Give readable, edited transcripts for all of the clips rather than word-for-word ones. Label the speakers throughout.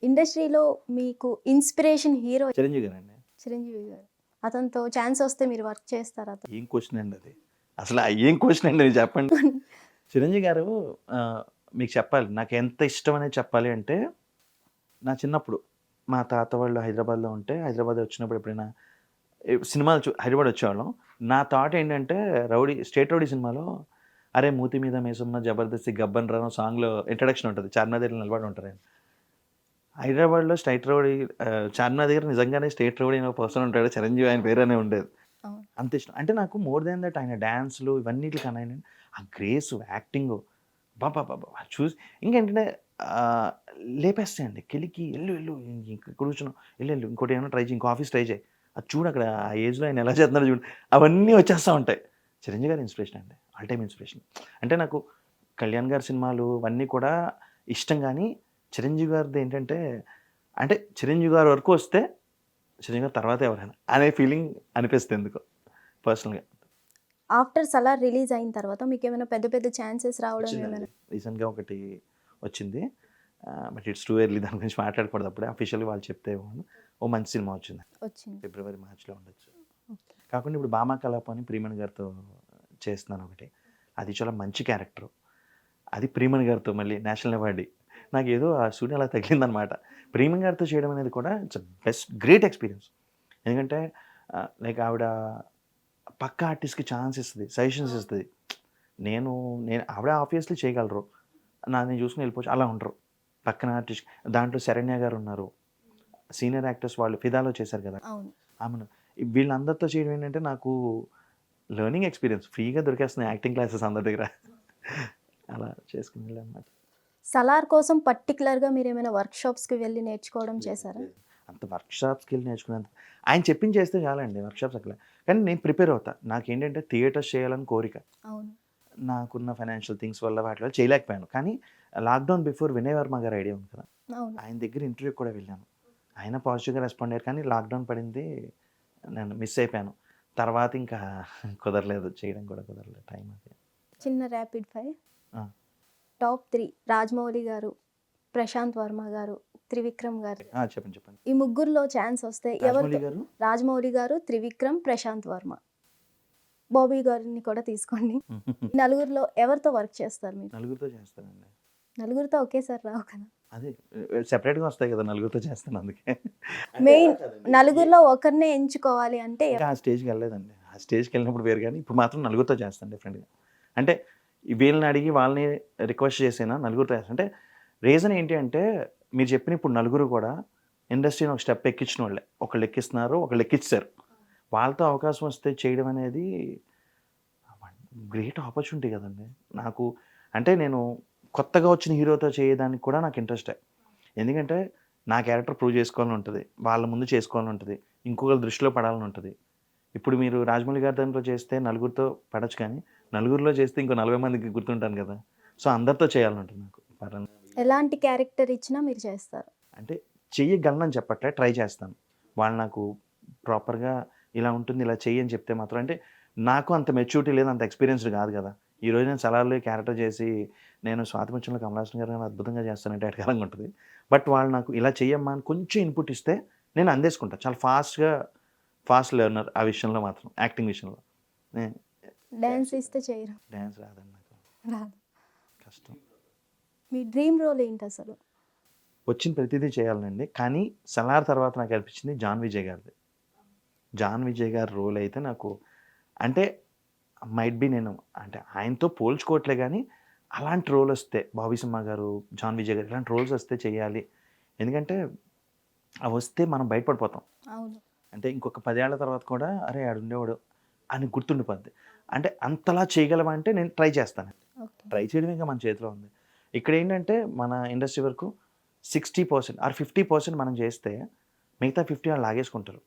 Speaker 1: ఇండస్ట్రీలో మీకు inspiration hero
Speaker 2: Chiranjeevi గారండి.
Speaker 1: చిరంజీవి గారు. అతనితో ఛాన్స్ వస్తే మీరు వర్క్ చేస్తారా?
Speaker 2: ఏం క్వశ్చన్ అండి అది? అసలు ఏం క్వశ్చన్ అండి మీరు చెప్పండి. చిరంజీవి గారు మీకు చెప్పాలి. నాకు ఎంత ఇష్టం అనేది చెప్పాలి అంటే, నా చిన్నప్పుడు మా తాత వాళ్ళు హైదరాబాద్‌లో ఉంటే, హైదరాబాద్ వచ్చినప్పుడు ఎప్పుడైనా సినిమాలు హైదరాబాద్ వచ్చేవాళ్ళం. నా థాట్ ఏంటంటే, స్టేట్ రౌడీ సినిమాలో అరే మూతి మీద మీసున్న జబర్దస్త్ గబ్బన్ రాను సాంగ్‌లో ఇంట్రడక్షన్ ఉంటది. చార్మినార్ దగ్గర నిలబడి ఉంటారు ఆయన. హైదరాబాద్‌లో స్ట్రైట్ రౌడీ చార్మినార్ దగ్గర నిజంగానే స్టేట్ రౌడీ అనే ఒక పర్సన్ ఉంటాడు. చిరంజీవి ఆయన పేరనే ఉండేది.
Speaker 1: అవును.
Speaker 2: అంత ఇష్టం. అంటే నాకు మోర్ దాన్ దట్ ఆయన డాన్స్‌లు ఇవన్నిటికన్నా ఆయన ఆ గ్రేసు, యాక్టింగు అబ్బబ్బబ్బబ్బా! చూసి ఇంకేంటంటే ఆహ్, లేపేస్తాయండి. కెలికి ఎళ్ళు ఎళ్ళు ఇక్కడ కూర్చున్నావు. ఎళ్ళు ఇంకోటి ఏమైనా ట్రై చేయి. ఇంకో ఆఫీస్ ట్రై చేయి. అది చూడు అక్కడ ఆ ఏజ్‌లో ఆయన ఎలా చేస్తున్నాడో చూడు. అవన్నీ వచ్చేస్తా ఉంటాయి. చిరంజీవి గారి ఇన్స్పిరేషన్ అండి. All time inspiration. అంటే నాకు కళ్యాణ్ గారి సినిమాలు ఇవన్నీ కూడా ఇష్టం గానీ, చిరంజీవి గారిది ఏంటంటే అంటే చిరంజీవి గారి వరకు వస్తే చిరంజీవి గారి తర్వాత ఎవరైనా అనే ఫీలింగ్ అనిపిస్తుంది ఎందుకో పర్సనల్‌గా.
Speaker 1: ఆఫ్టర్ 'సలార్' రిలీజ్ అయిన తర్వాత మీకేమైనా పెద్ద పెద్ద ఛాన్సెస్ రావడం
Speaker 2: వచ్చిందండి.
Speaker 1: ఏమైనా?
Speaker 2: రీసెంట్‌గా ఒకటి వచ్చింది. బట్ ఇట్స్ టూ ఎర్లీ దాని గురించి మాట్లాడకూడదు అప్పుడే. అఫీషియల్‌గా వాళ్ళు చెప్తే ఓ మంచి సినిమా వచ్చింది.
Speaker 1: వచ్చింది.
Speaker 2: ఫిబ్రవరి, మార్చ్‌లో ఉండొచ్చు.
Speaker 1: ఓకే.
Speaker 2: కాకుండా ఇప్పుడు 'భామా కలాపం' అని ప్రియమణి గారితో చేస్తున్నాను ఒకటి. అది చాలా మంచి క్యారెక్టర్. అది ప్రియమణి గారితో మళ్ళీ నేషనల్ అవార్డీ. నాకేదో ఆ సూది అలా తగిలిందనమాట. ప్రియమణి గారితో చేయడం అనేది కూడా ఇట్స్ గ్రేట్ ఎక్స్‌పీరియన్స్. ఎందుకంటే లైక్ ఆవిడ పక్కా ఆర్టిస్ట్‌కి ఛాన్స్ ఇస్తది. సజెషన్స్ ఇస్తది. నేను నేను ఆవిడ ఆబ్వియస్‌లీ చేయగలరు. నేను చూసుకొని వెళ్ళిపోవచ్చు. అలా ఉండరు. పక్కన ఆర్టిస్ట్ దాంట్లో శరణ్య గారున్నారు. సీనియర్ యాక్టర్స్ వాళ్ళు 'ఫిదాలో' చేశారు కదా!
Speaker 1: అవును.
Speaker 2: ఆమెను వీళ్ళందరితో చేయడం ఏంటంటే నాకు లెర్నింగ్ ఎక్స్‌పీరియన్స్. ఫ్రీగా దొరికేస్తున్నాయి యాక్టింగ్ క్లాసెస్ అందరి దగ్గర. అలా చేసుకొని వెళ్ళానన్నమాట.
Speaker 1: 'సలార్' కోసం పర్టిక్యులర్‌గా మీరేమైనా వర్క్‌షాప్స్‌కి వెళ్లి నేర్చుకోవడం చేశారా?
Speaker 2: లేదు. అంత వర్క్‌షాప్స్‌కెళ్ళి నేర్చుకునేంత ఆయన చెప్పింది చేస్తే చాలండి వర్క్‌షాప్స్ అక్కల. కానీ నేను ప్రిపేర్ అవుతా. నాకేంటంటే థియేటర్స్ చేయాలని కోరిక.
Speaker 1: అవును.
Speaker 2: నాకున్న ఫైనాన్షియల్ థింగ్స్ వల్ల వాటి వల్ల చేయలేకపోయాను. కానీ లాక్‌డౌన్ బిఫోర్ వినయ్ వర్మ గారి ఐడియా ఉంది కదా!
Speaker 1: అవును.
Speaker 2: ఆయన దగ్గర ఇంటర్వ్యూకి కూడా వెళ్ళాను. ఆయన పాజిటివ్‌గా రెస్పాండ్ అయ్యారు. కానీ లాక్‌డౌన్ పడింది. నేను మిస్ అయిపోయాను. తర్వాత ఇంకా కుదరలేదు. చేయడం కూడా కుదరలేదు టైం అది.
Speaker 1: చిన్న ర్యాపిడ్ ఫైర్.
Speaker 2: ఆ!
Speaker 1: టాప్ 3 రాజమౌళి గారు, ప్రశాంత్ వర్మ గారు, త్రివిక్రమ్ గారు.
Speaker 2: ఆ! చెప్పండి. చెప్పండి.
Speaker 1: ఈ ముగ్గురిలో ఛాన్స్ వస్తే
Speaker 2: రాజమౌళి
Speaker 1: ఎవరితో?
Speaker 2: గారు
Speaker 1: రాజమౌళి గారు, త్రివిక్రమ్, ప్రశాంత్ వర్మ. బాబీ గారిని కూడా తీసుకోండి. ఈ నలుగురిలో ఎవరితో వర్క్ చేస్తారు మీరు?
Speaker 2: నలుగురితో చేస్తానండి.
Speaker 1: నలుగురితో ఒకేసారి రావు కదా!
Speaker 2: అదే సెపరేట్‌గా వస్తాయి కదా! నలుగురితో చేస్తాను అందుకే.
Speaker 1: మెయిన్ నలుగురిలో ఒకరినే ఎంచుకోవాలి అంటే
Speaker 2: ఇంకా ఆ స్టేజ్‌కి వెళ్ళలేదండి. ఆ స్టేజ్‌కెళ్ళినప్పుడు వేరు గానీ, ఇప్పుడు మాత్రం నలుగురితో చేస్తాను డిఫరెంట్‌గా. అంటే వీళ్ళని అడిగి వాళ్ళని రిక్వెస్ట్ చేసినా నలుగురితో చేస్తా. అంటే రీజన్ ఏంటి అంటే, మీరు చెప్పిన ఇప్పుడు నలుగురు కూడా ఇండస్ట్రీని ఒక స్టెప్ ఎక్కించినోళ్ళే. ఒకళ్ళు ఎక్కిస్తున్నారు, ఒకళ్ళు ఎక్కిచ్చారు. వాళ్ళతో అవకాశం వస్తే చేయడం అనేది గ్రేట్ ఆపర్చునిటీ కదండీ! నాకు అంటే నేను కొత్తగా వచ్చిన హీరోతో చేయడానికి కూడా నాకు ఇంట్రెస్టే. ఎందుకంటే నా క్యారెక్టర్ ప్రూవ్ చేసుకోవాలని ఉంటది. వాళ్ళ ముందు చేసుకోవాలని ఉంటది. ఇంకొకరి దృష్టిలో పడాలని ఉంటది. ఇప్పుడు మీరు రాజమౌళి గారి దాంట్లో చేస్తే నలుగురితో పడొచ్చు కానీ, నలుగురిలో చేస్తే ఇంకో 40 మందికి గుర్తుంటాను కదా! సో, అందరితో చేయాలని ఉంటుంది నాకు.
Speaker 1: ఎలాంటి క్యారెక్టర్ ఇచ్చినా మీరు చేస్తారు.
Speaker 2: అంటే చెయ్యగలనని చెప్పట్లే. ట్రై చేస్తాను. వాళ్ళు నాకు ప్రాపర్‌గా ఇలా ఉంటుంది, ఇలా చెయ్యి అని చెప్తే మాత్రం అంటే నాకు అంత మెచ్యూరిటీ లేదు, అంత ఎక్స్‌పీరియన్స్‌డ్ కాదు కదా! ఈరోజు నేను సలార్‌లో క్యారెక్టర్ చేసి, నేను 'స్వాతిముత్యంలో' కమల్ గారు అద్భుతంగా చేస్తానంటే ఎటకారంగా ఉంటది. బట్ వాళ్ళు నాకు ఇలా చెయ్యమ్మా అని కొంచెం ఇన్‌పుట్ ఇస్తే నేను అందేసుకుంటా. చాలా ఫాస్ట్ లెర్నర్ ఆ విషయంలో మాత్రం. యాక్టింగ్ విషయంలో. నే
Speaker 1: డాన్స్ ఇస్తే చేయరు.
Speaker 2: డాన్స్ రాదండి నాకు.
Speaker 1: రాదు.
Speaker 2: కష్టం.
Speaker 1: మీ డ్రీమ్ రోల్ ఏంటసలు?
Speaker 2: వచ్చిన ప్రతిదీ చేయాలనండి. కానీ 'సలార్' తర్వాత నాకు అనిపించింది 'జాన్ విజయ్' గారిది. 'జాన్ విజయ్' గారి రోల్ అయితే నాకు అంటే మైట్ బి నేను అంటే ఆయనతో పోల్చుకోవట్లే గానీ, అలాంటి రోల్ వస్తే 'బాబీ సింహ' గారు, 'జాన్ విజయ్' గారు ఇలాంటి రోల్స్ వస్తే చేయాలి. ఎందుకంటే అవొస్తే మనం బయటపడిపోతాం.
Speaker 1: అవును.
Speaker 2: అంటే ఇంకొక 10 ఏళ్ల తర్వాత కూడా అరే! ఆడుండేవాడు అని గుర్తుండిపోద్ది. అంటే అంతలా చేయగలమా అంటే నేను ట్రై చేస్తాను.
Speaker 1: ఓకే.
Speaker 2: ట్రై చేయడమే ఇంక మన చేతిలో ఉంది. ఇక్కడేంటంటే మన ఇండస్ట్రీ వరకు 60% ఆర్ 50% మనం చేస్తే మిగతా 50 ఆళ్ళు లాగేసుకుంటారు.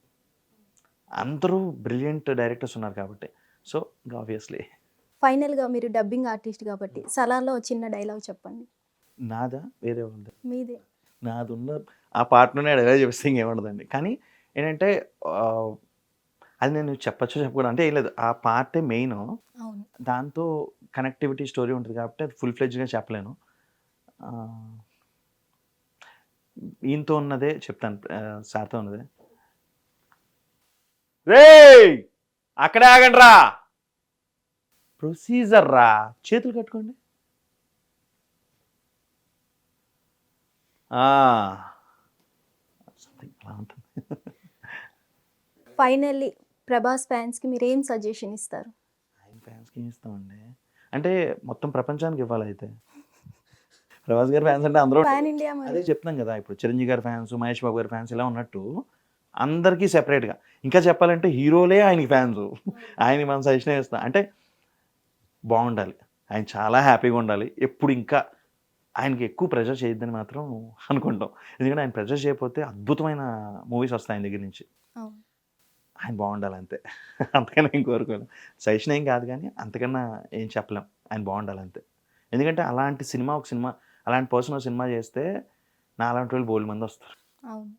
Speaker 2: అందరూ బ్రిలియంట్ డైరెక్టర్స్ ఉన్నారు కాబట్టి. సో, ఇంక ఆబ్వియస్‌లీ
Speaker 1: ఫైనల్‌గా మీరు డబ్బింగ్ ఆర్టిస్ట్ కాబట్టి 'సలార్‌లో' ఓ చిన్న డైలాగ్ చెప్పండి.
Speaker 2: నాదా? వేరే వాళ్ళదా?
Speaker 1: మీదే.
Speaker 2: నాదున్న ఆ పార్ట్‌లోనే డైలాగ్ చెప్పేస్తే ఇంకేముండదండి. కానీ ఏంటంటే ఆహ్, అది నేను చెప్పచ్చో చెప్పకూడదో అంటే ఏం లేదు. ఆ పార్టే మెయిను.
Speaker 1: అవును.
Speaker 2: దాంతో కనెక్టివిటీ స్టోరీ ఉంటది కాబట్టి అది ఫుల్ ఫ్లెడ్జ్‌గా చెప్పలేను. ఆహ్, ఈయనతో ఉన్నదే చెప్తాను, సార్తో ఉన్నదే. రేయ్ అక్కడే ఆగండి రా, ప్రొసీజర్ రా, చేతులు కట్టుకోండి. Something అలా ఉంటుంది.
Speaker 1: ఫైనల్లీ ప్రభాస్ ఫ్యాన్స్కి మీరు ఏం సజెషన్ ఇస్తారు?
Speaker 2: ఆయన ఫ్యాన్స్కి ఏం ఇస్తామండి, అంటే మొత్తం ప్రపంచానికి ఇవ్వాలి అయితే. ప్రభాస్ గారి ఫ్యాన్స్ అంటే అందరూ
Speaker 1: పాన్ ఇండియా
Speaker 2: అదే
Speaker 1: మరి.
Speaker 2: చెప్తున్నాం కదా, ఇప్పుడు చిరంజీవి గారి ఫ్యాన్స్, మహేష్ బాబు గారి ఫ్యాన్స్ ఇలా ఉన్నట్టు అందరికీ సెపరేట్గా. ఇంకా చెప్పాలంటే హీరోలే ఆయనకి ఫ్యాన్స్, ఆయనకి మనం సజెషన్ ఇస్తాం. అంటే బాగుండాలి, ఆయన చాలా హ్యాపీగా ఉండాలి ఎప్పుడు. ఇంకా ఆయనకి ఎక్కువ ప్రెషర్ చేయొద్దని మాత్రం అనుకుంటాం. ఎందుకంటే ఆయన ప్రెషర్ చేయకపోతే అద్భుతమైన మూవీస్ వస్తాయి ఆయన దగ్గర నుంచి.
Speaker 1: అవును.
Speaker 2: ఆయన బాగుండాలి అంతే. అంతకన్నా ఏం కోరుకోలేం. సజెషన్ ఏం కాదు కానీ అంతకన్నా ఏం చెప్పలేం. ఆయన బాగుండాలి అంతే. ఎందుకంటే అలాంటి సినిమా, ఒక సినిమా అలాంటి పర్సన్ ఒక సినిమా చేస్తే నా అలాంటి వాళ్ళు బోల్డ్ మంది వస్తారు.
Speaker 1: అవును.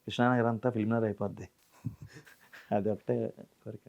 Speaker 2: కృష్ణానగర్ అంతా ఫిల్మ్ నగర్ అయిపోద్ది. అది ఒకటే కోరిక.